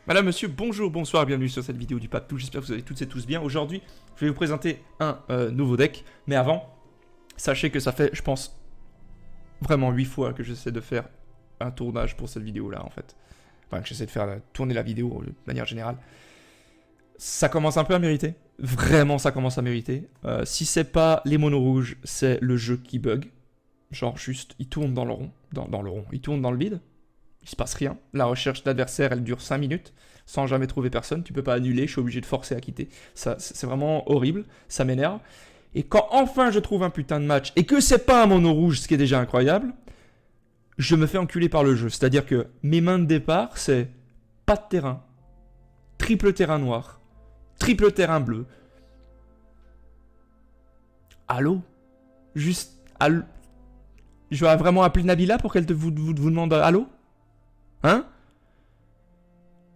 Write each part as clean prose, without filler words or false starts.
Madame, monsieur, bonjour, bonsoir, bienvenue sur cette vidéo du Pape Tout. J'espère que vous allez toutes et tous bien. Aujourd'hui, je vais vous présenter un nouveau deck. Mais avant, sachez que ça fait, je pense, vraiment 8 fois que j'essaie de faire un tournage pour cette vidéo-là, en fait. Enfin, que j'essaie de faire tourner la vidéo de manière générale. Ça commence un peu à mériter. Vraiment, ça commence à mériter. Si c'est pas les monos rouges, c'est le jeu qui bug. Genre, juste, il tourne dans le rond. Dans le rond. Il tourne dans le vide. Il se passe rien. La recherche d'adversaire, elle dure 5 minutes sans jamais trouver personne. Tu peux pas annuler, je suis obligé de forcer à quitter. Ça, c'est vraiment horrible, ça m'énerve. Et quand enfin je trouve un putain de match et que c'est pas un mono rouge, ce qui est déjà incroyable, je me fais enculer par le jeu. C'est-à-dire que mes mains de départ, c'est pas de terrain, triple terrain noir, triple terrain bleu. Allô? Juste, allô? Je vais vraiment appeler Nabila pour qu'elle vous demande allô? Hein?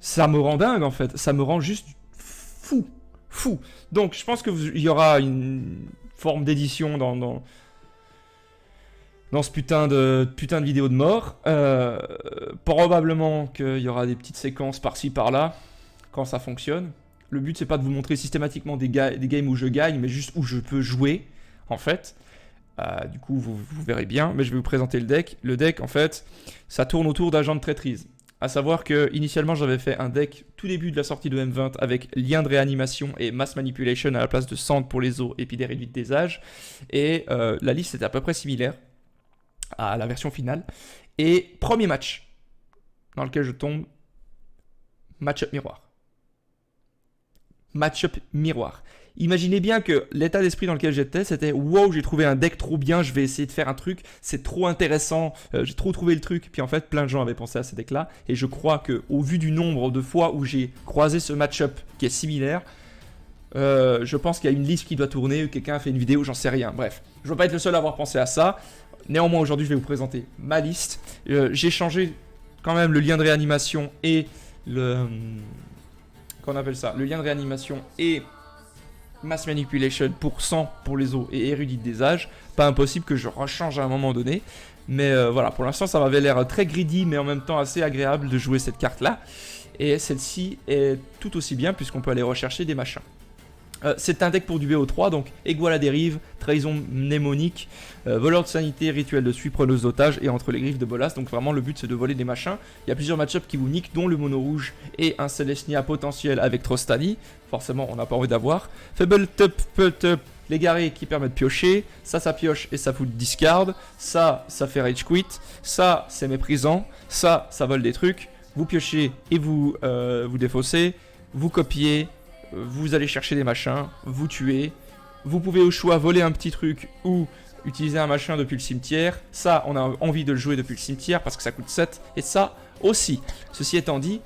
Ça me rend dingue en fait, ça me rend juste fou, fou. Donc je pense qu'il y aura une forme d'édition dans ce putain de vidéo de mort. Probablement qu'il y aura des petites séquences par-ci par-là, quand ça fonctionne. Le but c'est pas de vous montrer systématiquement des games où je gagne, mais juste où je peux jouer, en fait. Du coup, vous verrez bien, mais je vais vous présenter le deck. Le deck, en fait, ça tourne autour d'agents de traîtrise. À savoir que, initialement, j'avais fait un deck tout début de la sortie de M20 avec lien de réanimation et mass manipulation à la place de centre pour les os et puis des réduites des âges. Et la liste était à peu près similaire à la version finale. Et premier match dans lequel je tombe, match-up miroir. Match-up miroir. Imaginez bien que l'état d'esprit dans lequel j'étais, c'était wow, j'ai trouvé un deck trop bien, je vais essayer de faire un truc, c'est trop intéressant, j'ai trop trouvé le truc. Puis en fait, plein de gens avaient pensé à ces decks-là, et je crois que au vu du nombre de fois où j'ai croisé ce match-up qui est similaire, je pense qu'il y a une liste qui doit tourner, quelqu'un a fait une vidéo, j'en sais rien. Bref, je ne veux pas être le seul à avoir pensé à ça. Néanmoins, aujourd'hui, je vais vous présenter ma liste. J'ai changé quand même le lien de réanimation et le... qu'on appelle ça? Le lien de réanimation et... Mass Manipulation pour 100 pour les os et érudite des âges. Pas impossible que je rechange à un moment donné. Mais voilà, pour l'instant ça m'avait l'air très greedy, mais en même temps assez agréable de jouer cette carte là. Et celle-ci est tout aussi bien puisqu'on peut aller rechercher des machins. C'est un deck pour du BO3, donc Ego à la dérive, trahison mnémonique, voleur de sanité, rituel de suie, preneuse d'otage et entre les griffes de Bolas. Donc vraiment le but c'est de voler des machins. Il y a plusieurs match-ups qui vous niquent, dont le mono rouge et un Celestia potentiel avec Trostani. Forcément on n'a pas envie d'avoir. Fable Tup, l'égaré qui permet de piocher. Ça pioche et ça fout de discard. Ça fait rage quit. Ça c'est méprisant. Ça vole des trucs. Vous piochez et vous défaussez. Vous copiez. Vous allez chercher des machins, vous tuez. Vous pouvez au choix voler un petit truc ou utiliser un machin depuis le cimetière. Ça, on a envie de le jouer depuis le cimetière parce que ça coûte 7. Et ça aussi. Ceci étant dit,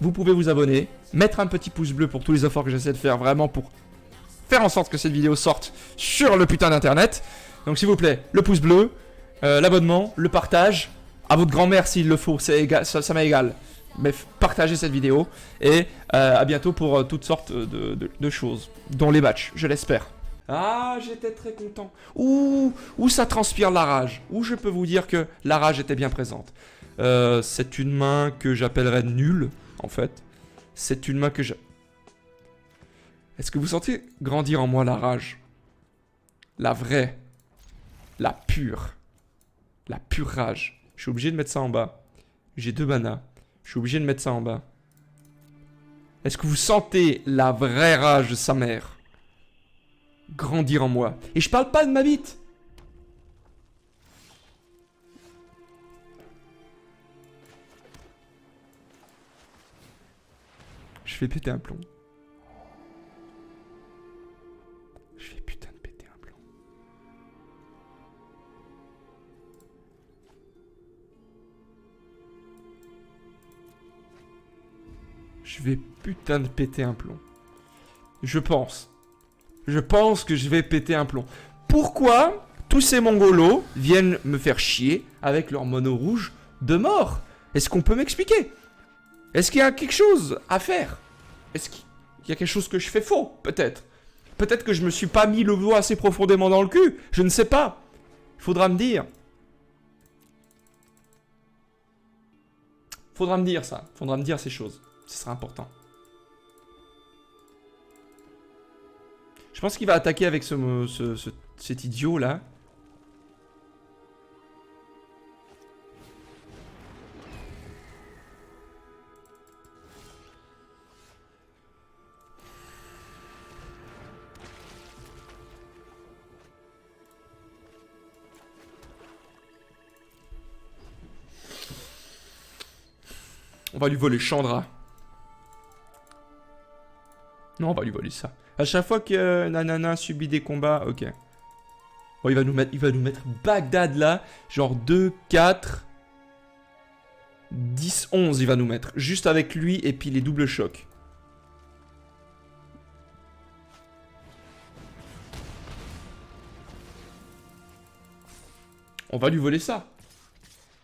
vous pouvez vous abonner, mettre un petit pouce bleu pour tous les efforts que j'essaie de faire vraiment pour faire en sorte que cette vidéo sorte sur le putain d'internet. Donc s'il vous plaît, le pouce bleu, l'abonnement, le partage. À votre grand-mère s'il le faut, ça m'est égal. Mais partagez cette vidéo et à bientôt pour toutes sortes de choses, dont les matchs, je l'espère. Ah, j'étais très content. Ouh, ça transpire la rage. Ouh, je peux vous dire que la rage était bien présente. C'est une main que j'appellerais nulle, en fait. C'est une main que je... Est-ce que vous sentez grandir en moi la rage? La vraie. La pure rage. Je suis obligé de mettre ça en bas. J'ai 2 manas. Je suis obligé de mettre ça en bas. Est-ce que vous sentez la vraie rage de sa mère grandir en moi? Et je parle pas de ma bite. Je vais péter un plomb. Je vais putain de péter un plomb. Je vais putain de péter un plomb. Je pense que je vais péter un plomb. Pourquoi tous ces mongolos viennent me faire chier avec leur mono rouge de mort? Est-ce qu'on peut m'expliquer? Est-ce qu'il y a quelque chose à faire? Est-ce qu'il y a quelque chose que je fais faux? Peut-être. Peut-être que je me suis pas mis le doigt assez profondément dans le cul. Je ne sais pas. Il faudra me dire. Faudra me dire ça. Faudra me dire ces choses. Ce sera important. Je pense qu'il va attaquer avec cet idiot là. On va lui voler Chandra. Non, on va lui voler ça. À chaque fois que Nanana subit des combats, ok. Bon, il va nous mettre Bagdad là. Genre 2, 4, 10, 11 il va nous mettre. Juste avec lui et puis les doubles chocs. On va lui voler ça.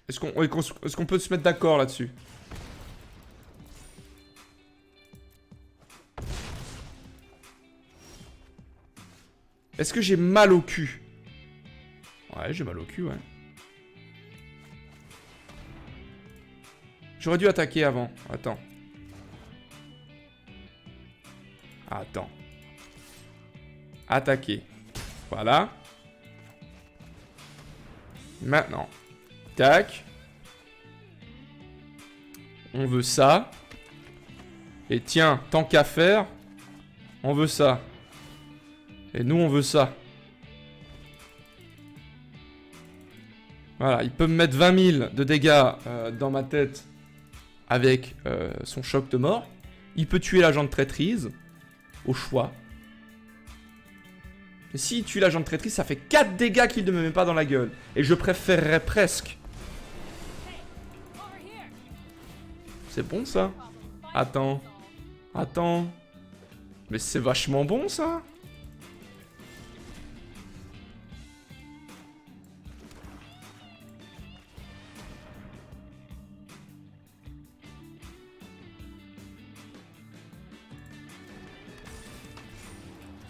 Est-ce qu'on peut se mettre d'accord là-dessus? Est-ce que j'ai mal au cul? Ouais, j'ai mal au cul, ouais. J'aurais dû attaquer avant. Attends. Attends. Attaquer. Voilà. Maintenant. Tac. On veut ça. Et tiens, tant qu'à faire, on veut ça. Et nous, on veut ça. Voilà, il peut me mettre 20 000 de dégâts dans ma tête avec son choc de mort. Il peut tuer l'agent de traîtrise, au choix. Et s'il tue l'agent de traîtrise, ça fait 4 dégâts qu'il ne me met pas dans la gueule. Et je préférerais presque. C'est bon, ça? Attends. Attends. Mais c'est vachement bon, ça?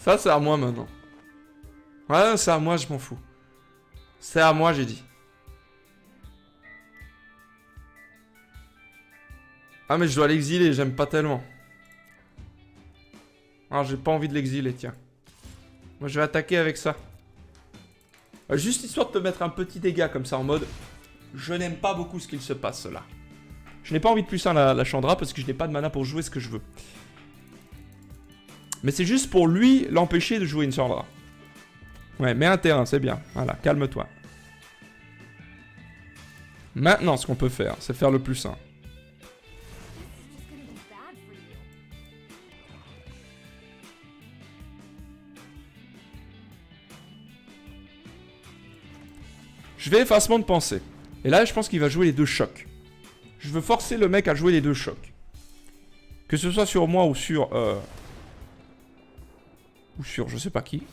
Ça, c'est à moi maintenant. Ouais, c'est à moi, je m'en fous. C'est à moi, j'ai dit. Ah, mais je dois l'exiler, j'aime pas tellement. Alors, j'ai pas envie de l'exiler, tiens. Moi, je vais attaquer avec ça. Juste histoire de te mettre un petit dégât comme ça, en mode... Je n'aime pas beaucoup ce qu'il se passe, là. Je n'ai pas envie de plus la Chandra, parce que je n'ai pas de mana pour jouer ce que je veux. Mais c'est juste pour lui l'empêcher de jouer une Chandra. Ouais, mets un terrain, c'est bien. Voilà, calme-toi. Maintenant, ce qu'on peut faire, c'est faire le plus sain. Je vais effacement de pensée. Et là, je pense qu'il va jouer les deux chocs. Je veux forcer le mec à jouer les deux chocs. Que ce soit sur moi ou sur... Ou sur je sais pas qui.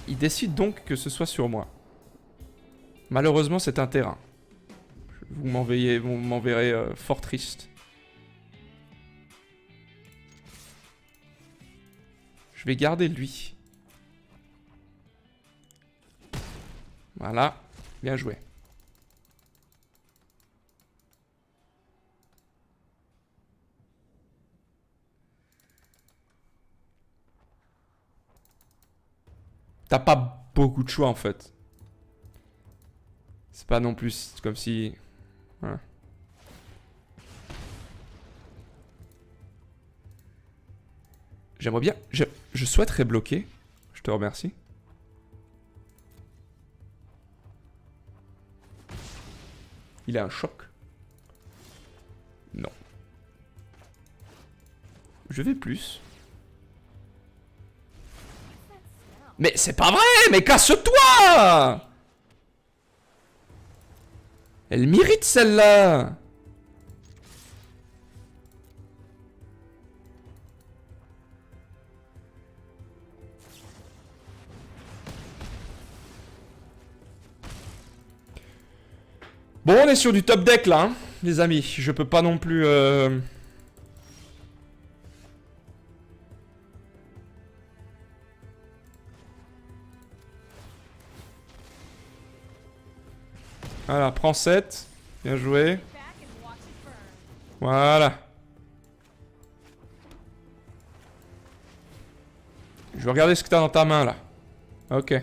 Il décide donc que ce soit sur moi. Malheureusement, c'est un terrain. Vous m'enverrez fort triste. Je vais garder lui. Voilà. Bien joué. T'as pas beaucoup de choix en fait. C'est pas non plus comme si... Voilà. J'aimerais bien... Je souhaiterais bloquer. Je te remercie. Il a un choc. Non. Je vais plus. Mais c'est pas vrai! Mais casse-toi! Elle mérite celle-là! Bon, on est sur du top deck là, hein, les amis. Je peux pas non plus... Voilà, prends 7. Bien joué. Voilà. Je vais regarder ce que t'as dans ta main là. Ok.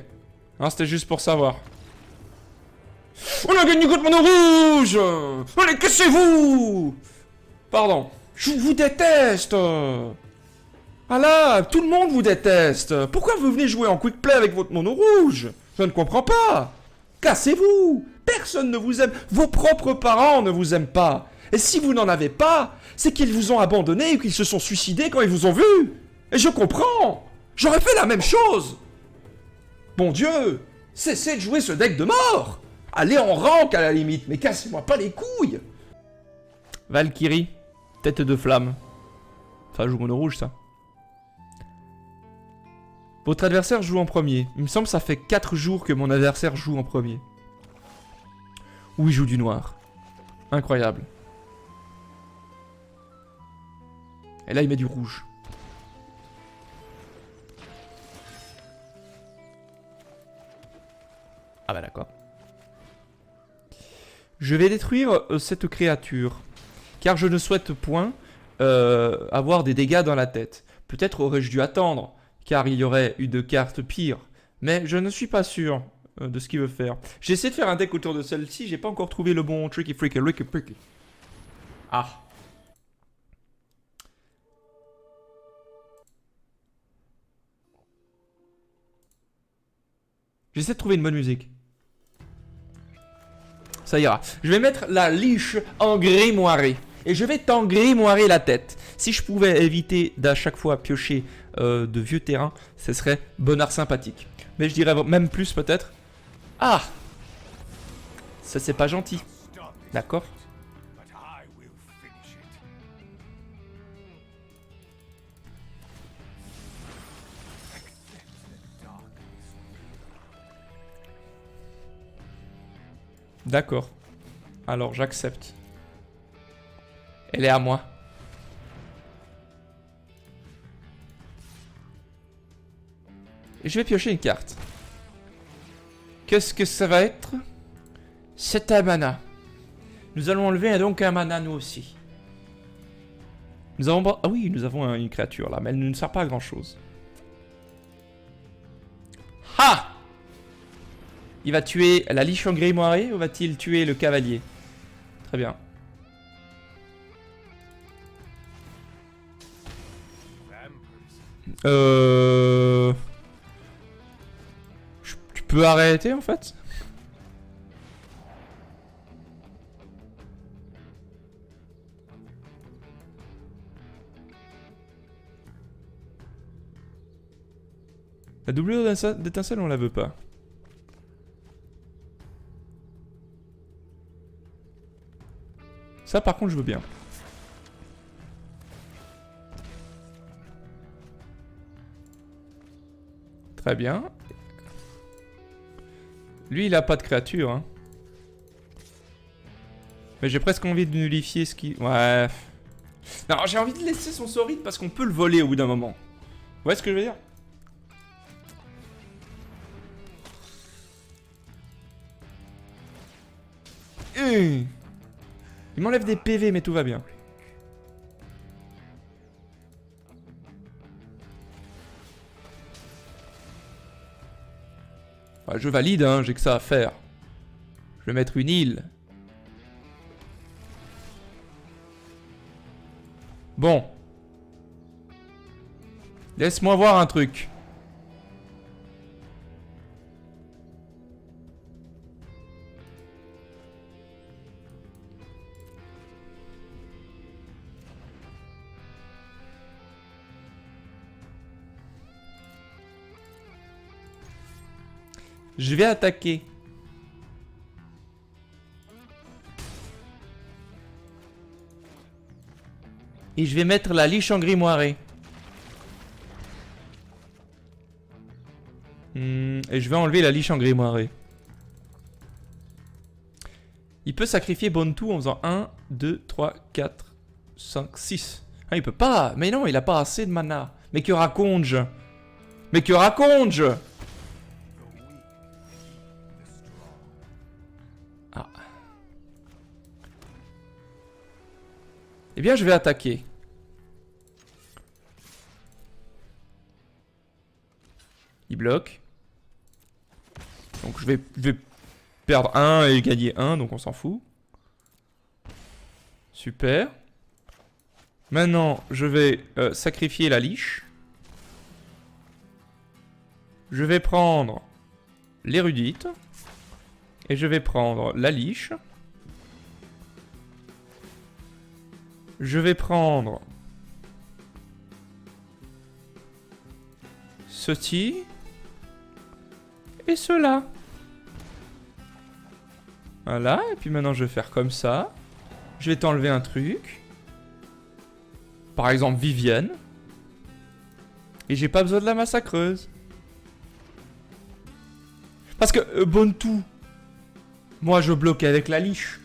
Non, c'était juste pour savoir. On a gagné contre mon rouge. Allez, cassez-vous. Pardon. Je vous déteste. Ah là, tout le monde vous déteste. Pourquoi vous venez jouer en quick play avec votre mono rouge? Je ne comprends pas. Cassez-vous. Personne ne vous aime. Vos propres parents ne vous aiment pas. Et si vous n'en avez pas, c'est qu'ils vous ont abandonné ou qu'ils se sont suicidés quand ils vous ont vu. Et je comprends. J'aurais fait la même chose. Bon Dieu, cessez de jouer ce deck de mort. Allez en rank à la limite, mais cassez-moi pas les couilles. Valkyrie, tête de flamme. Enfin, joue mono rouge ça. Votre adversaire joue en premier. Il me semble que ça fait 4 jours que mon adversaire joue en premier. Ou il joue du noir. Incroyable. Et là, il met du rouge. Ah bah d'accord. Je vais détruire cette créature. Car je ne souhaite point avoir des dégâts dans la tête. Peut-être aurais-je dû attendre. Car il y aurait une carte pire. Mais je ne suis pas sûr de ce qu'il veut faire. J'ai essayé de faire un deck autour de celle-ci. J'ai pas encore trouvé le bon tricky freaky ricky pricky. Ah. J'essaie de trouver une bonne musique. Ça ira. Je vais mettre la liche en grimoiré. Et je vais t'engrimoirer la tête. Si je pouvais éviter d'à chaque fois piocher de vieux terrains, ce serait bonnard sympathique. Mais je dirais même plus peut-être. Ah! Ça c'est pas gentil. D'accord? D'accord. Alors j'accepte. Elle est à moi. Et je vais piocher une carte. Qu'est-ce que ça va être? C'est un mana. Nous allons enlever donc un mana nous aussi. Nous avons... Ah oui, nous avons une créature là, mais elle ne nous sert pas à grand chose. Ha! Il va tuer la liche en grimoiré ou va-t-il tuer le cavalier? Très bien. Tu peux arrêter en fait? La doublure d'étincelle on la veut pas. Ça par contre je veux bien. Très bien. Lui il a pas de créature hein. Mais j'ai presque envie de nullifier ce qui... Ouais. Non j'ai envie de laisser son soride parce qu'on peut le voler au bout d'un moment. Vous voyez ce que je veux dire? Il m'enlève des PV mais tout va bien. Ouais, je valide, hein, j'ai que ça à faire. Je vais mettre une île. Bon. Laisse-moi voir un truc. Je vais attaquer. Et je vais mettre la liche en grimoiré. Et je vais enlever la liche en grimoiré. Il peut sacrifier Bontu en faisant 1, 2, 3, 4, 5, 6. Ah, il peut pas. Mais non, il a pas assez de mana. Mais que raconte-je? Mais que raconte-je? Ah. Eh bien, je vais attaquer. Il bloque. Donc je vais perdre 1 et gagner 1, donc on s'en fout. Super. Maintenant, je vais sacrifier la liche. Je vais prendre l'érudite. Et je vais prendre la liche. Je vais prendre ceci. Et cela. Voilà, et puis maintenant je vais faire comme ça. Je vais t'enlever un truc. Par exemple Vivienne. Et j'ai pas besoin de la massacreuse. Parce que Bontu, moi je bloque avec la liche.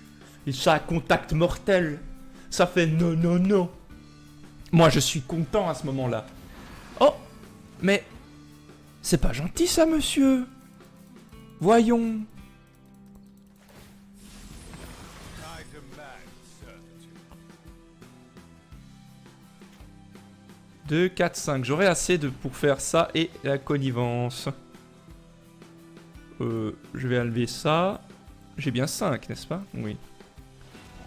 Et ça a contact mortel. Ça fait non, non, non. Moi je suis content à ce moment-là. Oh, mais c'est pas gentil ça, monsieur. Voyons. Deux, 4, 5. J'aurai assez pour faire ça et la connivence. Je vais enlever ça. J'ai bien 5, n'est-ce pas? Oui.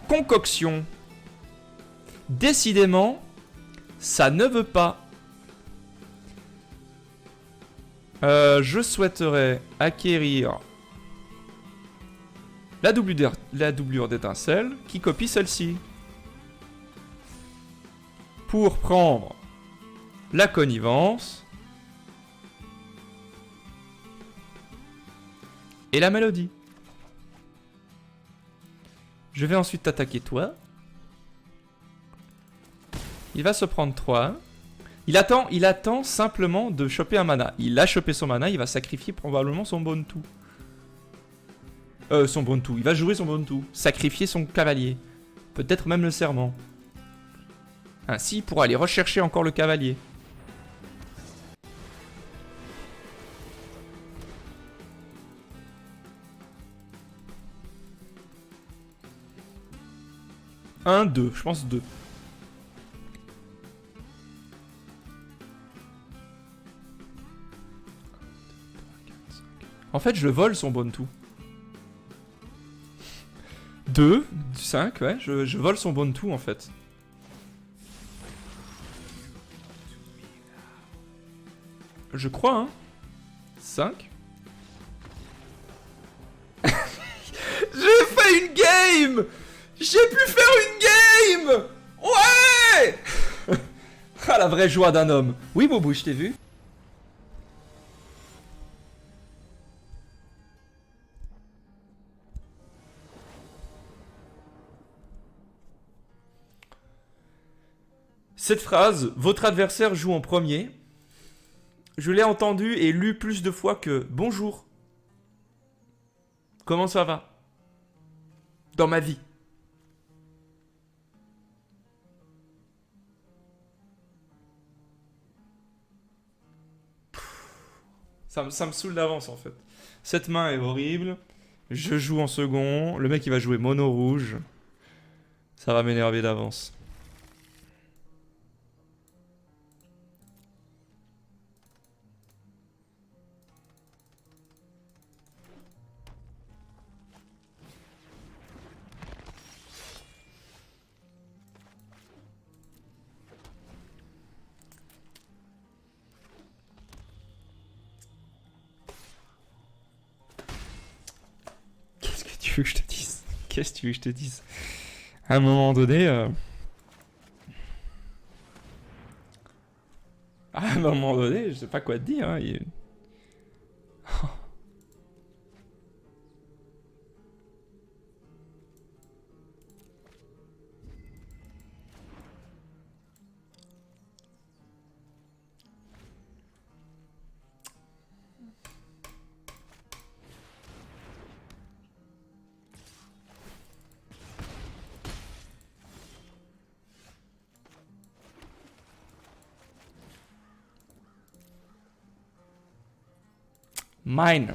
Concoction. Décidément, ça ne veut pas. Je souhaiterais acquérir la doublure d'étincelle qui copie celle-ci. Pour prendre la connivence et la mélodie. Je vais ensuite t'attaquer toi. Il va se prendre 3. Il attend simplement de choper un mana. Il a chopé son mana, il va sacrifier probablement son Bontu. Son Bontu. Il va jouer son Bontu. Sacrifier son cavalier. Peut-être même le serment. Ainsi, il pourra aller rechercher encore le cavalier. Un, 2. Je pense 2. En fait, je vole son Bontu. 2, 5, ouais, je vole son Bontu en fait. Je crois, hein. 5. J'ai fait une game! J'ai pu faire une game! Ouais! Ah, la vraie joie d'un homme. Oui, Bobo, je t'ai vu. Cette phrase, votre adversaire joue en premier, je l'ai entendue et lue plus de fois que bonjour. Comment ça va? Dans ma vie. Ça me saoule d'avance en fait. Cette main est horrible. Je joue en second. Le mec il va jouer mono rouge. Ça va m'énerver d'avance. Qu'est-ce que tu veux que je te dise? Qu'est-ce que tu veux que je te dise? À un moment donné... À un moment donné, je sais pas quoi te dire. Hein, Mine.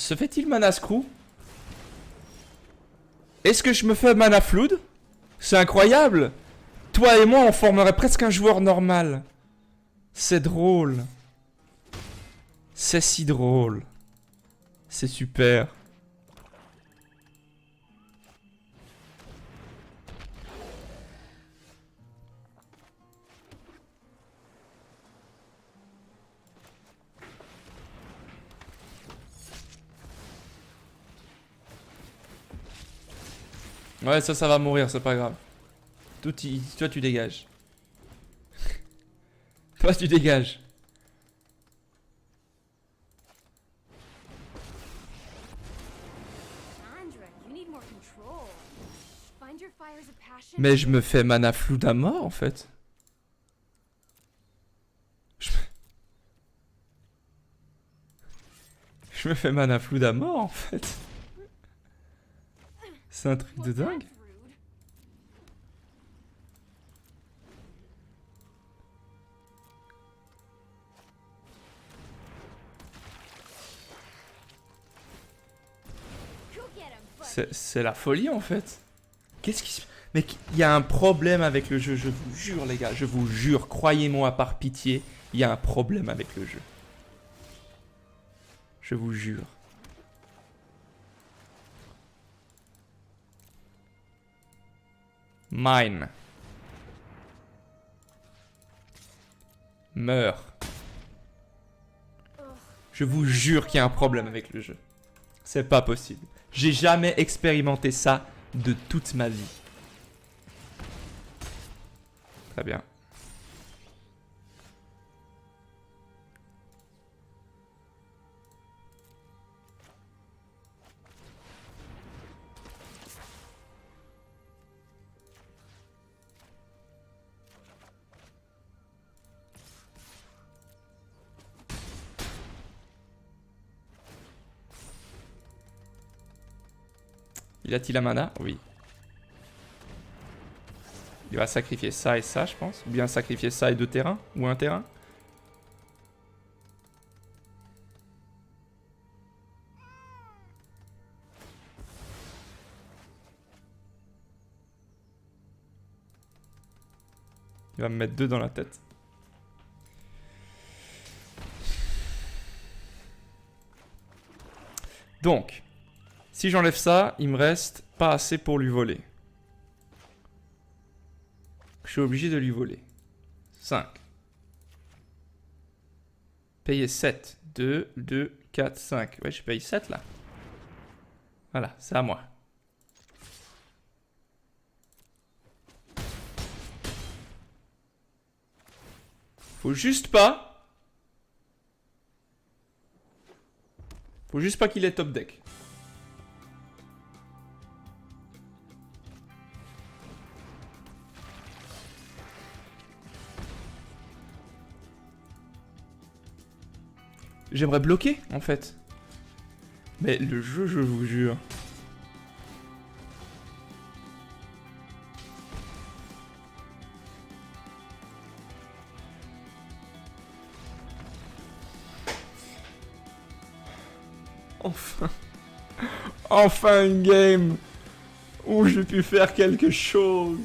Se fait-il mana screw? Est-ce que je me fais mana flood? C'est incroyable! Toi et moi, on formerait presque un joueur normal. C'est drôle. C'est si drôle. C'est super. Ouais, ça va mourir, c'est pas grave. Toi, tu dégages. Toi, tu dégages. Mais je me fais mana flood à mort, en fait. Je me fais mana flood à mort, en fait. C'est un truc de dingue. C'est la folie en fait. Qu'est-ce qui se... Mais il y a un problème avec le jeu, je vous jure les gars, je vous jure, croyez-moi par pitié, il y a un problème avec le jeu. Je vous jure. Mine. Meurs. Je vous jure qu'il y a un problème avec le jeu. C'est pas possible. J'ai jamais expérimenté ça de toute ma vie. Très bien. Il a-t-il la mana? Oui. Il va sacrifier ça et ça, je pense. Ou bien sacrifier ça et 2 terrains. Ou un terrain. Il va me mettre 2 dans la tête. Donc, si j'enlève ça, il me reste pas assez pour lui voler. Je suis obligé de lui voler. 5. Payer 7. 2, 2, 4, 5. Ouais, je paye 7 là. Voilà, c'est à moi. Faut juste pas qu'il ait top deck. J'aimerais bloquer, en fait. Mais le jeu, je vous jure. Enfin. Enfin une game où j'ai pu faire quelque chose.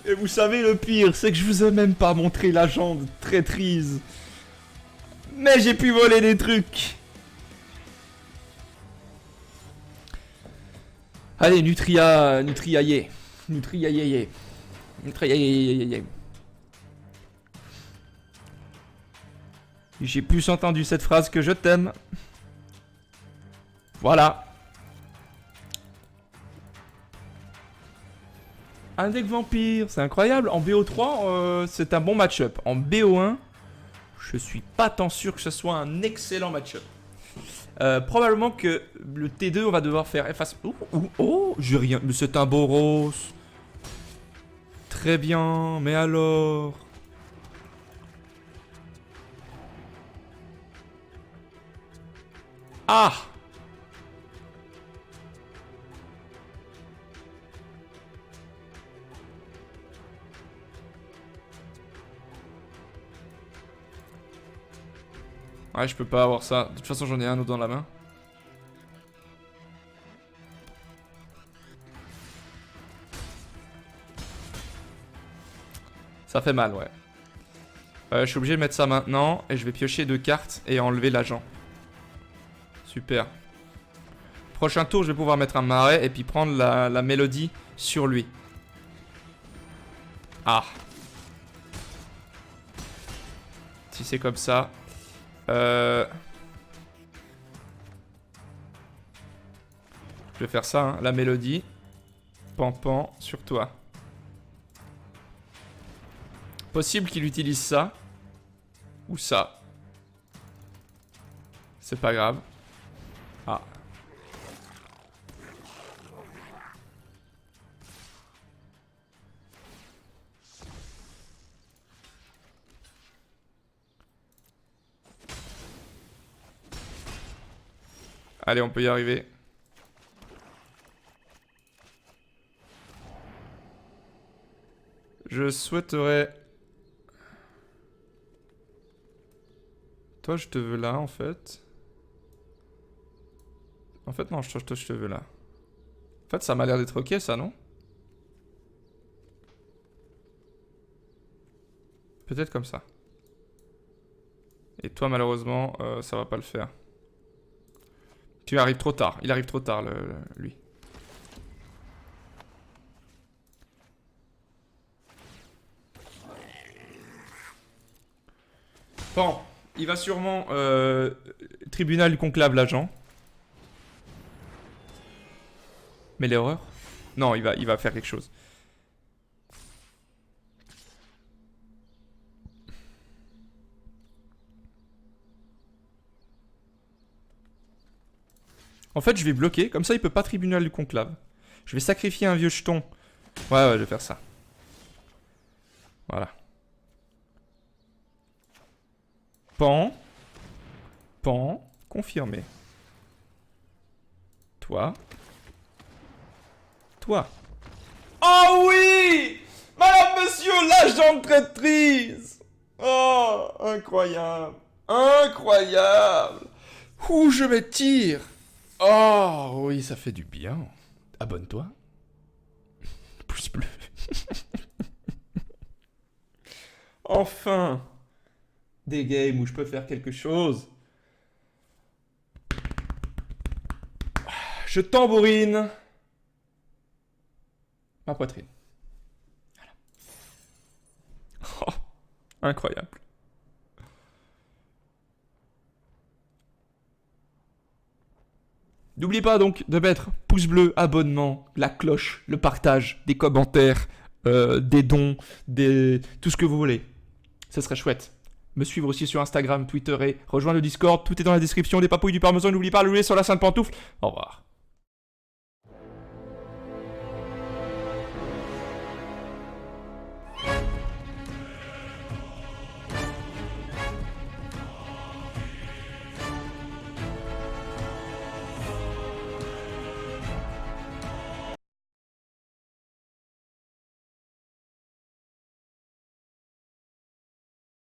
Et vous savez le pire, c'est que je vous ai même pas montré la jambe traîtrise. Mais j'ai pu voler des trucs. Allez, Nutriaillé. Nutriaillé. Nutriaillé. J'ai plus entendu cette phrase que je t'aime. Voilà. Un deck vampire, c'est incroyable. En BO3, c'est un bon match-up. En BO1, je suis pas tant sûr que ce soit un excellent match-up. Probablement que le T2, on va devoir faire efface. Oh, j'ai rien. Mais c'est un Boros. Très bien, mais alors. Ah! Ouais, je peux pas avoir ça. De toute façon, j'en ai un autre dans la main. Ça fait mal, ouais. Je suis obligé de mettre ça maintenant. Et je vais piocher 2 cartes et enlever l'agent. Super. Prochain tour, je vais pouvoir mettre un marais et puis prendre la mélodie sur lui. Ah. Si c'est comme ça. Je vais faire ça, hein, la mélodie. Pan sur toi. Possible qu'il utilise ça. Ou ça. C'est pas grave. Ah. Allez, on peut y arriver. Je souhaiterais... Toi, je te veux là, en fait. En fait, non, toi, je te veux là. En fait, ça m'a l'air d'être ok, ça, non? Peut-être comme ça. Et toi, malheureusement, ça va pas le faire. Tu arrives trop tard. Il arrive trop tard, lui. Bon, il va sûrement... tribunal du conclave, l'agent. Mais l'erreur? Non, il va faire quelque chose. En fait, je vais bloquer. Comme ça, il peut pas tribunal du conclave. Je vais sacrifier un vieux jeton. Ouais, je vais faire ça. Voilà. Pan. Confirmé. Toi. Oh oui! Madame, monsieur, l'agent traîtrise! Oh, incroyable. Incroyable. Ouh, je m'étire. Oh, oui, ça fait du bien. Abonne-toi. Pouce bleu. Enfin. Des games où je peux faire quelque chose. Je tambourine ma poitrine. Voilà. Oh, incroyable. N'oubliez pas donc de mettre pouce bleu, abonnement, la cloche, le partage, des commentaires, des dons, tout ce que vous voulez. Ce serait chouette. Me suivre aussi sur Instagram, Twitter et rejoindre le Discord. Tout est dans la description. Des papouilles du parmesan. N'oubliez pas de louer sur la sainte pantoufle. Au revoir.